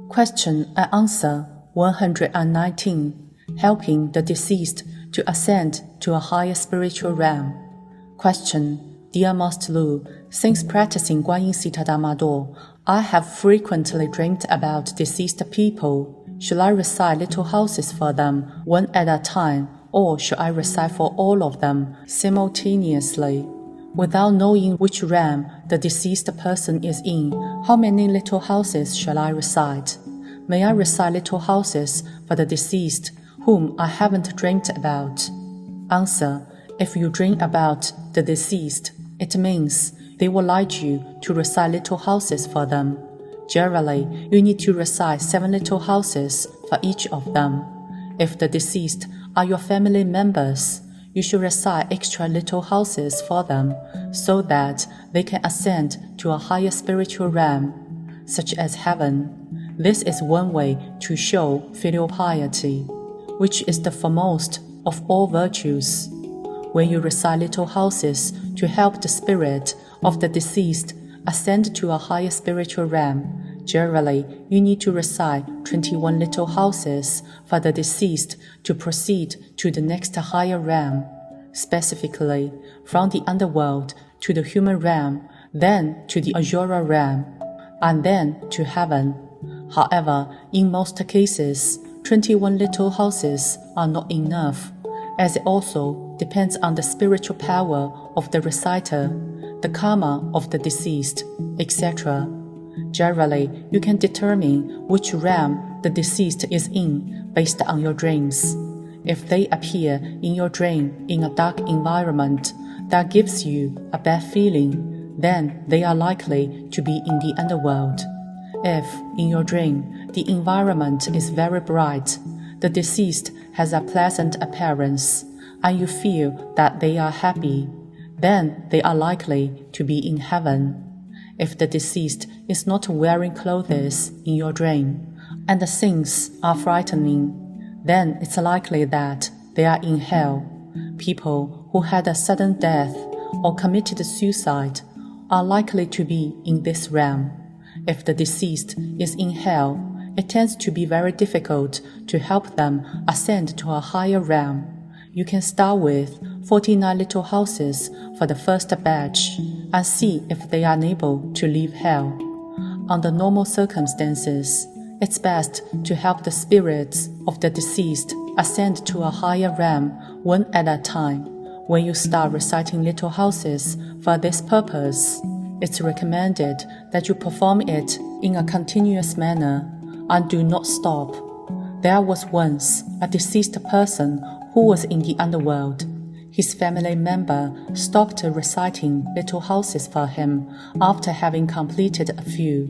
Question and answer 119. Helping the deceased to ascend to a higher spiritual realm. Question. Dear Masterlu, since practicing Guanyin Citta Dhamma, I have frequently dreamed about deceased people. Should I recite little houses for them, one at a time, or should I recite for all of them simultaneously? Without knowing which realm the deceased person is in, how many little houses shall I recite? May I recite little houses for the deceased whom I haven't dreamt about? Answer. If you dream about the deceased, it means they will like you to recite little houses for them. Generally, you need to recite 7 little houses for each of them. If the deceased are your family members, you should recite extra little houses for them so that they can ascend to a higher spiritual realm, such as heaven. This is one way to show filial piety, which is the foremost of all virtues. When you recite little houses to help the spirit of the deceased ascend to a higher spiritual realm, generally you need to recite 21 little houses for the deceased to proceed to the next higher realm, specifically from the underworld to the human realm, then to the Azura realm, and then to heaven. However, in most cases, 21 little houses are not enough, as it also depends on the spiritual power of the reciter, the karma of the deceased, etc. Generally, you can determine which realm the deceased is in based on your dreams. If they appear in your dream in a dark environment that gives you a bad feeling, then they are likely to be in the underworld. If, in your dream, the environment is very bright, the deceased has a pleasant appearance, and you feel that they are happy, then they are likely to be in heaven. If the deceased is not wearing clothes in your dream, and the scenes are frightening, then it's likely that they are in hell. People who had a sudden death or committed suicide are likely to be in this realm. If the deceased is in hell, it tends to be very difficult to help them ascend to a higher realm. You can start with 49 little houses for the first batch and see if they are able to leave hell. Under normal circumstances, it's best to help the spirits of the deceased ascend to a higher realm one at a time. When you start reciting little houses for this purpose, it's recommended that you perform it in a continuous manner and do not stop. There was once a deceased person who was in the underworld. His family member stopped reciting little houses for him after having completed a few.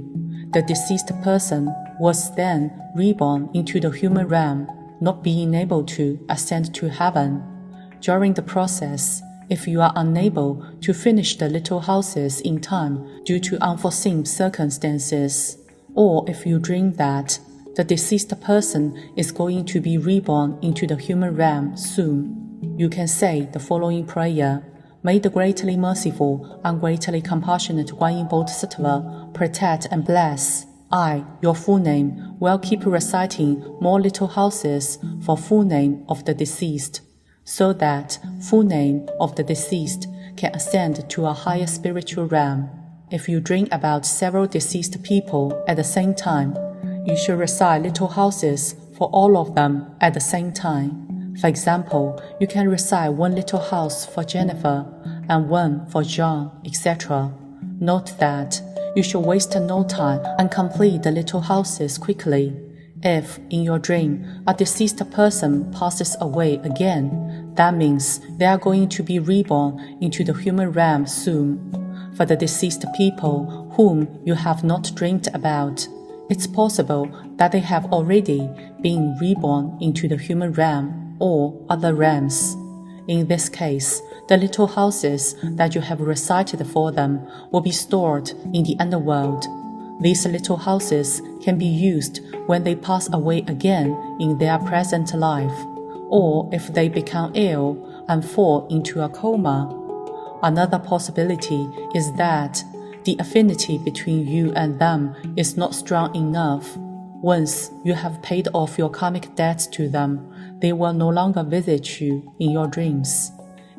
The deceased person was then reborn into the human realm, not being able to ascend to heaven. During the process, if you are unable to finish the little houses in time due to unforeseen circumstances, or if you dream that the deceased person is going to be reborn into the human realm soon, you can say the following prayer. May the greatly merciful and greatly compassionate Guanyin Bodhisattva protect and bless. I, your full name, will keep reciting more little houses for full name of the deceased, so that full name of the deceased can ascend to a higher spiritual realm. If you dream about several deceased people at the same time, you should recite little houses for all of them at the same time. For example, you can recite one little house for Jennifer and one for John, etc. Note that you should waste no time and complete the little houses quickly. If, in your dream, a deceased person passes away again, that means they are going to be reborn into the human realm soon. For the deceased people whom you have not dreamed about, it's possible that they have already been reborn into the human realm or other realms. In this case, the little houses that you have recited for them will be stored in the underworld. These little houses can be used when they pass away again in their present life, or if they become ill and fall into a coma. Another possibility is that the affinity between you and them is not strong enough. Once you have paid off your karmic debts to them, they will no longer visit you in your dreams.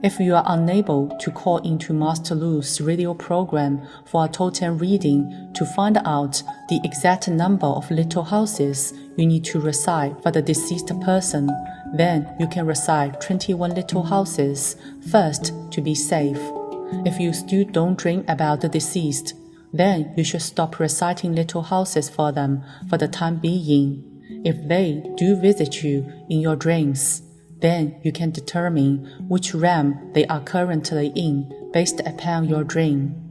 If you are unable to call into Masterlu's radio program for a totem reading to find out the exact number of little houses you need to recite for the deceased person, then you can recite 21 little houses first to be safe. If you still don't dream about the deceased, then you should stop reciting little houses for them for the time being. If they do visit you in your dreams, then you can determine which realm they are currently in based upon your dream.